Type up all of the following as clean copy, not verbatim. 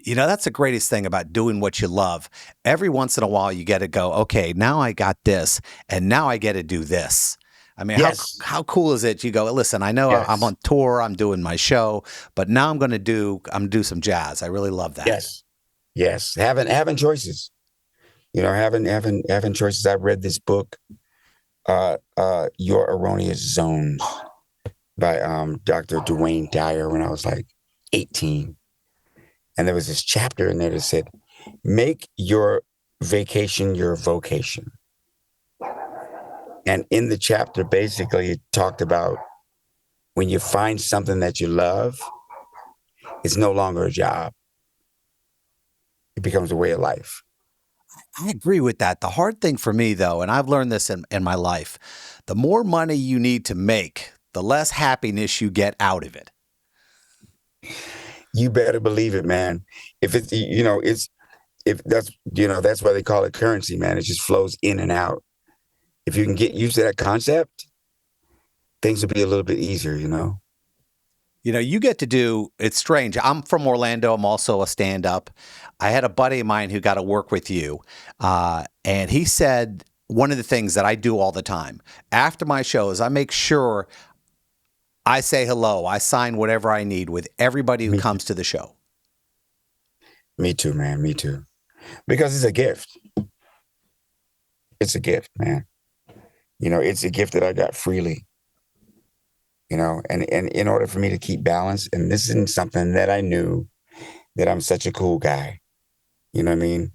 That's the greatest thing about doing what you love. Every once in a while, you get to go, okay, now I got this, and now I get to do this. I mean, Yes, how cool is it? You go, listen, I know I'm yes, on tour, I'm doing my show, but now I'm gonna do some jazz. I really love that. yes, yes. Having choices. Having choices. I read this book, Your Erroneous Zones by Dr. Dwayne Dyer when I was like 18. And there was this chapter in there that said, make your vacation your vocation. And in the chapter, basically, it talked about when you find something that you love, it's no longer a job. It becomes a way of life. I agree with that. The hard thing for me, though, and I've learned this in my life, the more money you need to make, the less happiness you get out of it. You better believe it, man. If it's, if that's why they call it currency, man. It just flows in and out. If you can get used to that concept, things will be a little bit easier. You get to do, it's strange. I'm from Orlando. I'm also a stand up. I had a buddy of mine who got to work with you. And he said, one of the things that I do all the time after my shows, I make sure I say hello. I sign whatever I need with everybody who Me, comes to the show. me too, man. Me too. Because it's a gift. It's a gift, man. It's a gift that I got freely. And in order for me to keep balance, and this isn't something that I knew that I'm such a cool guy. You know what I mean?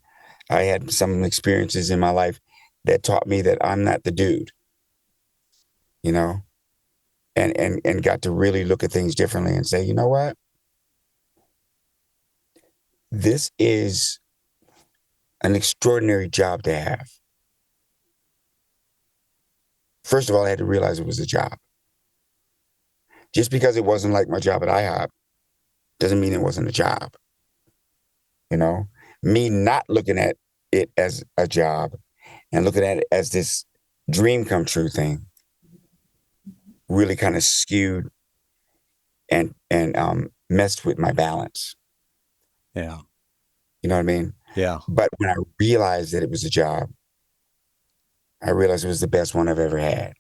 I had some experiences in my life that taught me that I'm not the dude, you know, and got to really look at things differently and say, you know what? This is an extraordinary job to have. First of all, I had to realize it was a job. Just because it wasn't like my job at IHOP doesn't mean it wasn't a job. You know, me not looking at it as a job and looking at it as this dream come true thing really kind of skewed and messed with my balance. Yeah. You know what I mean? Yeah. But when I realized that it was a job, I realized it was the best one I've ever had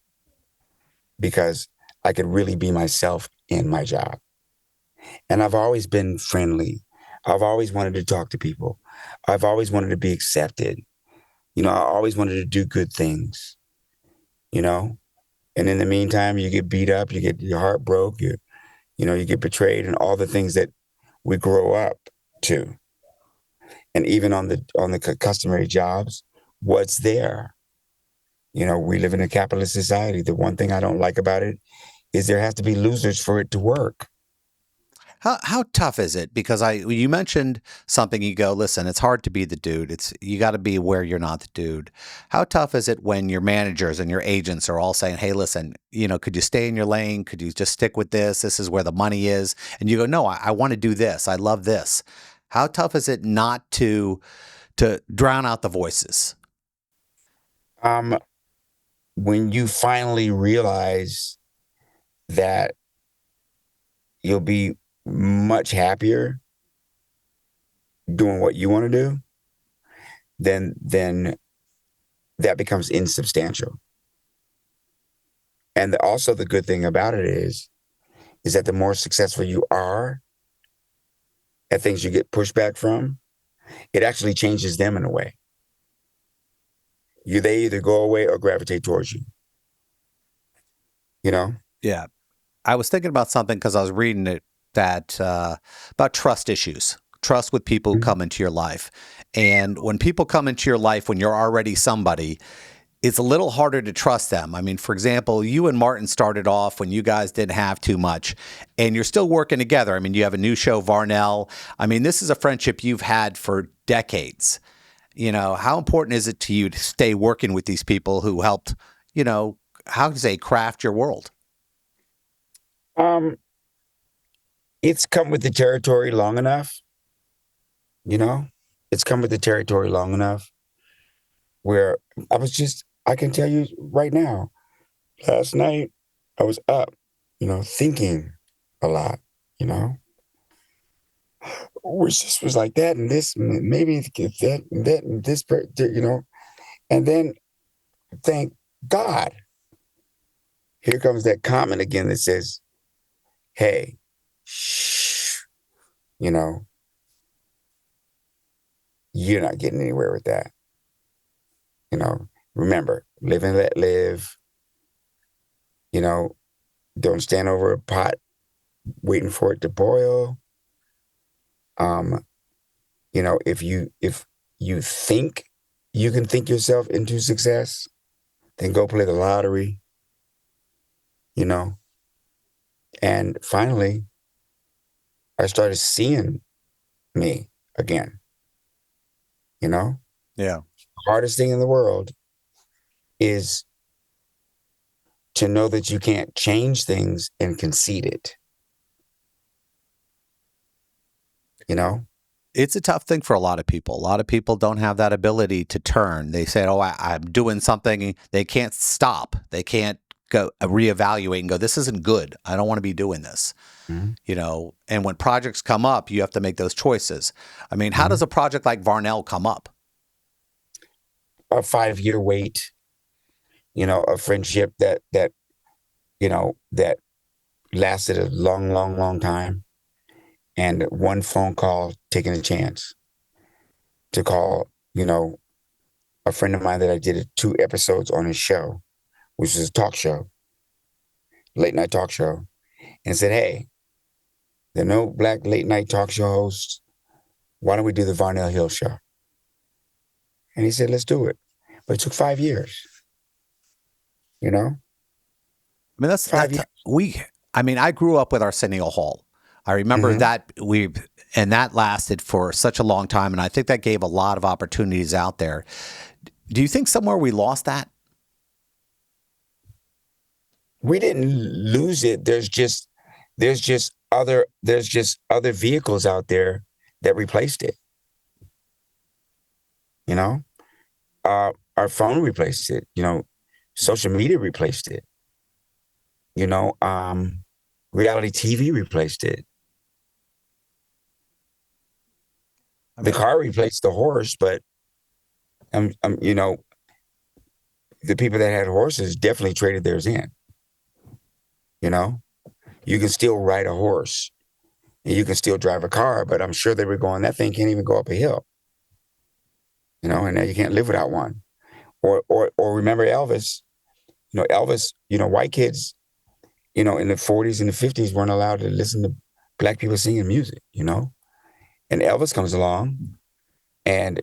because I could really be myself in my job. And I've always been friendly. I've always wanted to talk to people. I've always wanted to be accepted. I always wanted to do good things, you know? And in the meantime, you get beat up, you get your heart broke, you get betrayed and all the things that we grow up to. And even on the customary jobs, what's there? We live in a capitalist society. The one thing I don't like about it is there has to be losers for it to work. How tough is it? Because you mentioned something. You go, listen, it's hard to be the dude. You got to be where you're not the dude. How tough is it when your managers and your agents are all saying, hey, listen, could you stay in your lane? Could you just stick with this? This is where the money is. And you go, no, I want to do this. I love this. How tough is it not to drown out the voices? Um, when you finally realize that you'll be much happier doing what you want to do, then that becomes insubstantial. And also the good thing about it is that the more successful you are at things you get pushback from, it actually changes them in a way. They either go away or gravitate towards you. You know? Yeah. I was thinking about something because I was reading it that about trust issues, trust with people who Mhm. come into your life. And when people come into your life when you're already somebody, it's a little harder to trust them. I mean, for example, you and Martin started off when you guys didn't have too much, and you're still working together. I mean, you have a new show, Varnell. I mean, this is a friendship you've had for decades. How important is it to you to stay working with these people who helped, how to say, craft your world? Um, it's come with the territory long enough, you know? It's come with the territory long enough where I can tell you right now, last night I was up, thinking a lot, you know? which just was like that and this, maybe that and that and this, you know. And then thank God, here comes that comment again that says, "Hey, shh, you know, you're not getting anywhere with that. You know, remember, live and let live. You know, don't stand over a pot waiting for it to boil. Um, you know, if you think you can think yourself into success, then go play the lottery, you know." And finally, I started seeing me again, you know? Yeah. Hardest thing in the world is to know that you can't change things and concede it, you know? It's a tough thing for a lot of people. A lot of people don't have that ability to turn. They say, "Oh, I'm doing something." They can't stop. They can't go reevaluate and go, "This isn't good. I don't want to be doing this." Mm-hmm. And when projects come up, you have to make those choices. I mean, how Mm-hmm. does a project like Varnell come up? A 5 year wait, you know, a friendship that you know that lasted a long, long, long time, and one phone call, taking a chance to call, you know, a friend of mine that I did 2 episodes on his show, which is a talk show, late night talk show, and said, "Hey, there are no black late night talk show hosts. Why don't we do the Varnell Hill show?" And he said, "Let's do it." But it took 5 years, you know, I mean, that's five that's years. we. I mean, I grew up with Arsenio Hall. I remember Mm-hmm. that and that lasted for such a long time, and I think that gave a lot of opportunities out there. Do you think somewhere we lost that? We didn't lose it. There's just other vehicles out there that replaced it. You know, our phone replaced it. You know, social media replaced it. You know, reality TV replaced it. I The mean, car replaced the horse, but you know, the people that had horses definitely traded theirs in. You know, you can still ride a horse and you can still drive a car, but I'm sure they were going, that thing can't even go up a hill. You know, and now you can't live without one. Or remember Elvis? You know, Elvis. You know, white kids, you know, in the 40s and the 50s weren't allowed to listen to black people singing music. You know, and Elvis comes along and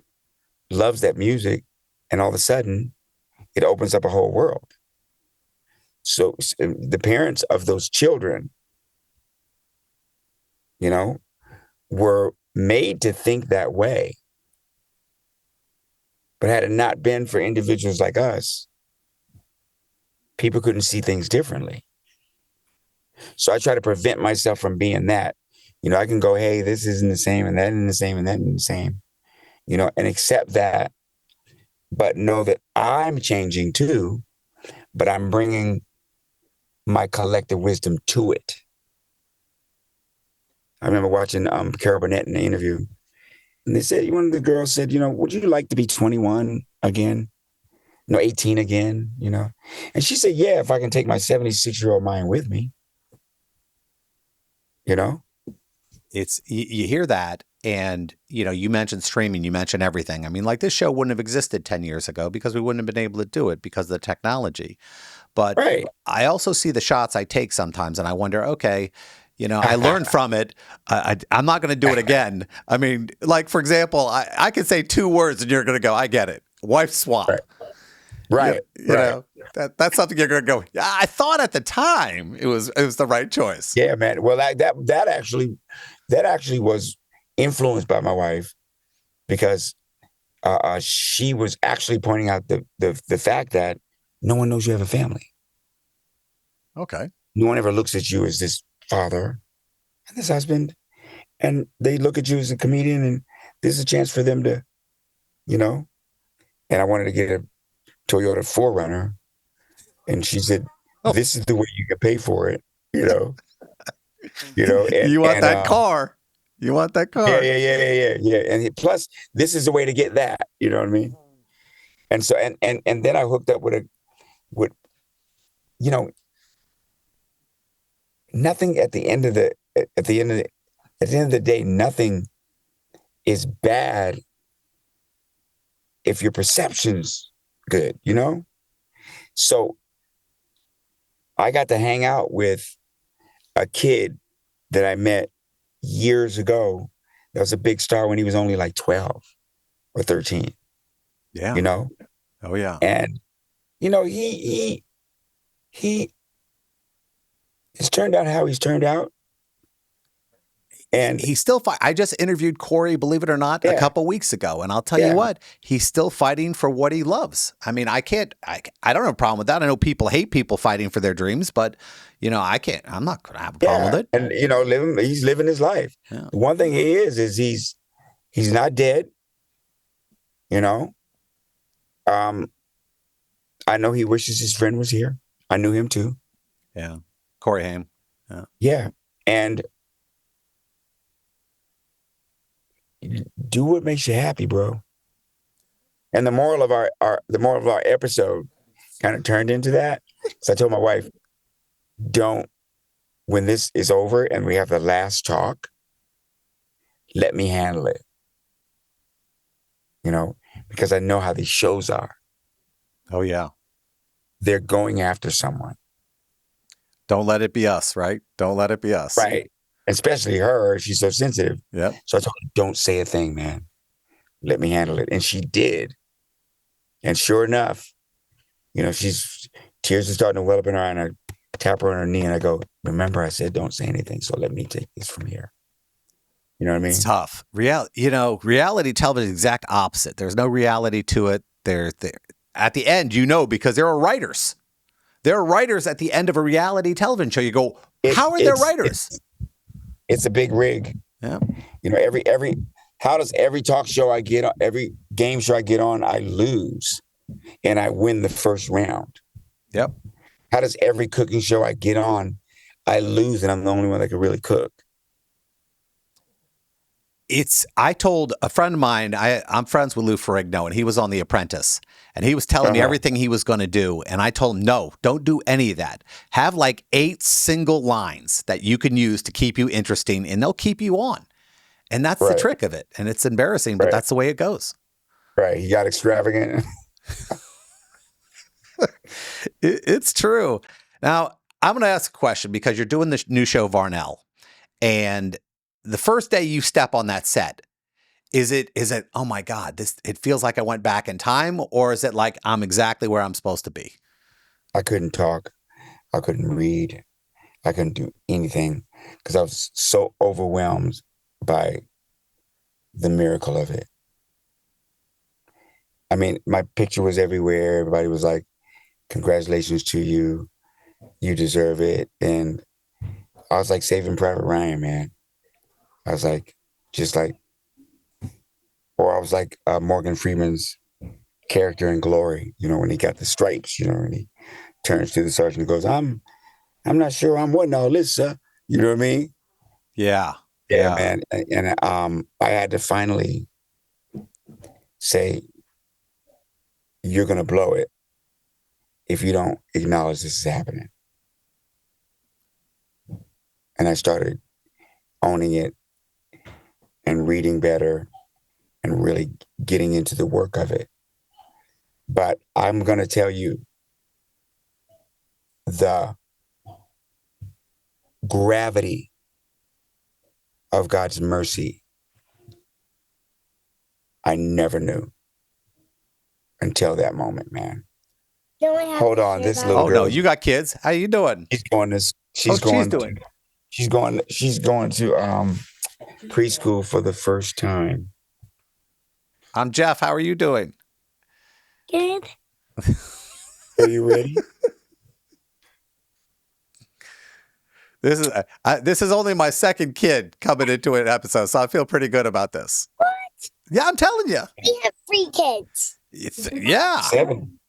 loves that music, and all of a sudden it opens up a whole world. So the parents of those children, you know, were made to think that way. But had it not been for individuals like us, people couldn't see things differently. So I try to prevent myself from being that. You know, I can go, hey, this isn't the same, and that isn't the same, and that isn't the same, you know, and accept that, but know that I'm changing too, but I'm bringing my collective wisdom to it. I remember watching Carol Burnett in the interview, and they said, one of the girls said, you know, would you like to be 21 again? No, 18 again, you know? And she said, yeah, if I can take my 76-year-old mind with me, you know? it's you hear that, and you mentioned streaming, you mentioned everything. I mean, like this show wouldn't have existed 10 years ago because we wouldn't have been able to do it because of the technology. But Right. I also see the shots I take sometimes, and I wonder, okay, I learned from it. I'm not going to do it again. I mean, like for example, I could say 2 words, and you're going to go, I get it. Wife swap. Right. Right. Right. That's something you're going to go. Yeah, I thought at the time it was the right choice. Yeah, man. Well, that actually was influenced by my wife because she was actually pointing out the fact that no one knows you have a family. Okay. No one ever looks at you as this father and this husband, and they look at you as a comedian, and this is a chance for them to, you know. And I wanted to get a Toyota 4Runner, and she said, "This is the way you can pay for it," you know. You want And that car? You want that Yeah, car. yeah, yeah, yeah, yeah, yeah. And plus, this is the way to get that. You know what I mean? And so, and then I hooked up with, you know, nothing at the end of the at the end of the at the end of the day, nothing is bad if your perception's good. You know. So I got to hang out with a kid that I met years ago. That was a big star when he was only like 12 or 13. Yeah. You know, Oh yeah. and you know he has turned out how he's turned out. And He's still fight. I just interviewed Corey, believe it or not, a yeah, couple weeks ago, and I'll tell you yeah, what, he's still fighting for what he loves. I mean, I don't have a problem with that. I know people hate people fighting for their dreams, but you know, I'm not going to have a problem yeah. with it. And you know, he's living his life. Yeah. The one thing he is he's not dead. You know, um, I know he wishes his friend was here. I knew him too. Yeah. Corey Haim. Yeah. Yeah, and do what makes you happy, bro. And the moral of our episode kind of turned into that. So I told my wife, don't, when this is over and we have the last talk, let me handle it. You know, because I know how these shows are. Oh yeah. They're going after someone. Don't let it be us, right? Don't let it be us. Right. Especially her. She's so sensitive. Yep. So I told her, don't say a thing, man. Let me handle it. And she did. And sure enough, you know, tears are starting to well up in her eye, and I tap her on her knee and I go, remember, I said, don't say anything. So let me take this from here. You know what I mean? It's tough. Reality television is the exact opposite. There's no reality to it. There at the end, because there are writers. There are writers at the end of a reality television show. You go, how are there writers? It's a big rig. Yeah. You know, how does every talk show I get on, every game show I get on, I lose and I win the first round? Yep. How does every cooking show I get on, I lose and I'm the only one that can really cook? I told a friend of mine, I'm friends with Lou Ferrigno, and he was on The Apprentice, and he was telling me everything he was going to do. And I told him, no, don't do any of that. Have like 8 single lines that you can use to keep you interesting, and they'll keep you on. And that's the trick of it. And it's embarrassing, but that's the way it goes. Right. He got extravagant. It's true. Now, I'm going to ask a question because you're doing the new show, Varnell, and the first day you step on that set, is it, oh my God, it feels like I went back in time, or is it like I'm exactly where I'm supposed to be? I couldn't talk. I couldn't read. I couldn't do anything because I was so overwhelmed by the miracle of it. I mean, my picture was everywhere. Everybody was like, congratulations to you. You deserve it. And I was like Saving Private Ryan, man. I was like, or I was like Morgan Freeman's character in Glory, you know, when he got the stripes, you know, and he turns to the sergeant and goes, I'm not sure I'm wanting all this, sir. You know what I mean? Yeah. Yeah, man. And I had to finally say, you're going to blow it if you don't acknowledge this is happening. And I started owning it and reading better and really getting into the work of it. But I'm going to tell you, the gravity of God's mercy, I never knew until that moment, man. Hold on, this little girl. Oh no, you got kids. How you doing? She's going to preschool for the first time. I'm Jeff. How are you doing? Good. Are you ready? This is only my second kid coming into an episode, so I feel pretty good about this. What? Yeah, I'm telling you. We have 3 kids. Yeah. 7.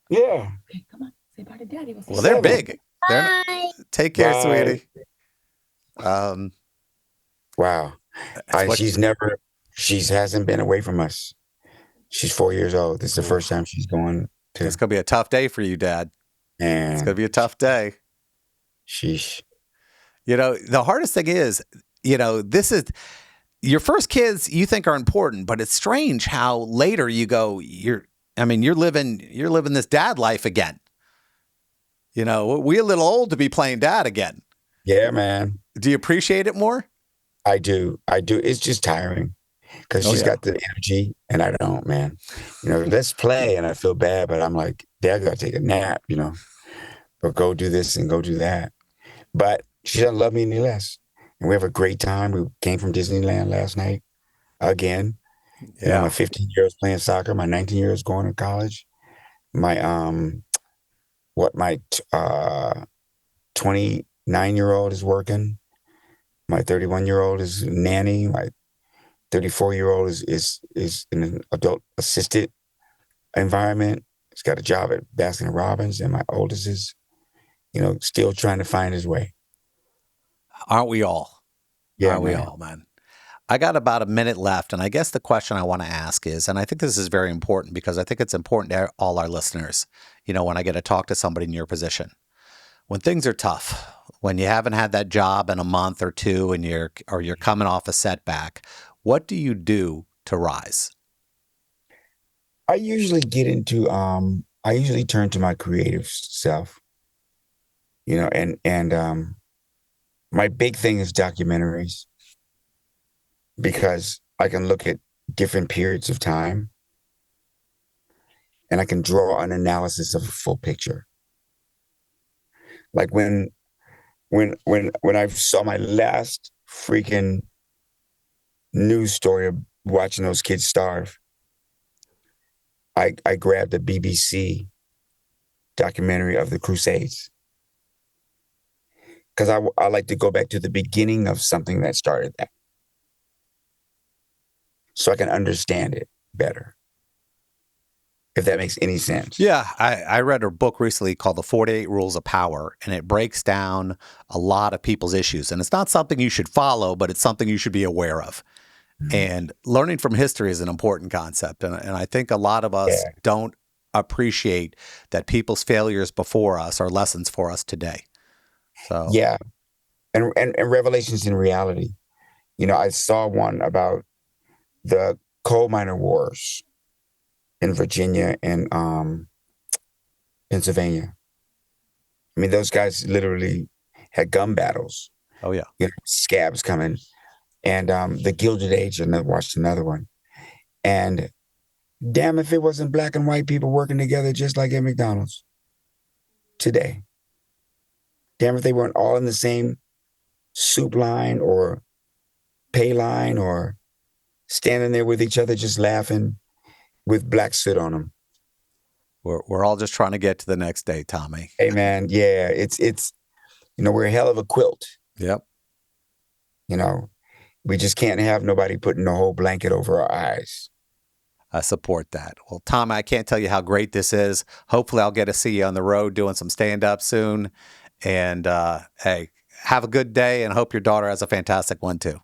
Yeah. Okay, come on. Say bye to Daddy. We'll Well, they're big. Bye. Take care, Bye. sweetie. Wow. It's what She hasn't been away from us. She's 4 years old. This is the first time she's going it's to, going to be a tough day for you, Dad. It's going to and be a tough day. sheesh. The hardest thing is, this is your first kids you think are important, but it's strange how later you go, you're living this dad life again. We're a little old to be playing dad again. Yeah, man. Do you appreciate it more? I do. It's just tiring because Oh, she's yeah. got the energy and I don't, man. Let's play. And I feel bad, but I'm like, Dad, got to take a nap, or go do this and go do that. But she doesn't love me any less. And we have a great time. We came from Disneyland last night again. Yeah. My 15-year-old's playing soccer. My 19-year-old's going to college. My 29-year-old is working. My 31-year-old is a nanny. My 34-year-old is in an adult assisted environment. He's got a job at Baskin Robbins, and my oldest is, still trying to find his way. Aren't we all? Yeah, Aren't we man. all, man? I got about a minute left, and I guess the question I want to ask is, and I think this is very important because I think it's important to all our listeners, when I get to talk to somebody in your position. When things are tough, when you haven't had that job in a month or two and you're coming off a setback, what do you do to rise? I usually I usually turn to my creative self, and my big thing is documentaries because I can look at different periods of time and I can draw an analysis of a full picture. Like when I saw my last freaking news story of watching those kids starve, I grabbed a BBC documentary of the Crusades because I like to go back to the beginning of something that started that, so I can understand it better. If that makes any sense. Yeah, I read a book recently called The 48 Rules of Power, and it breaks down a lot of people's issues. And it's not something you should follow, but it's something you should be aware of. Mm-hmm. And learning from history is an important concept. And I think a lot of us don't appreciate that people's failures before us are lessons for us today. So yeah, and revelations in reality. I saw one about the coal miner wars in Virginia and Pennsylvania. I mean, those guys literally had gun battles. Oh, yeah. Scabs coming. And the Gilded Age, and I watched another one. And damn if it wasn't black and white people working together just like at McDonald's today. Damn if they weren't all in the same soup line or pay line or standing there with each other just laughing with black soot on them. We're all just trying to get to the next day, Tommy. Hey, man, yeah, it's we're a hell of a quilt. Yep. We just can't have nobody putting a whole blanket over our eyes. I support that. Well, Tommy, I can't tell you how great this is. Hopefully I'll get to see you on the road doing some stand-up soon. And hey, have a good day and hope your daughter has a fantastic one too.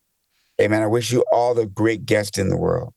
Hey, man, I wish you all the great guests in the world.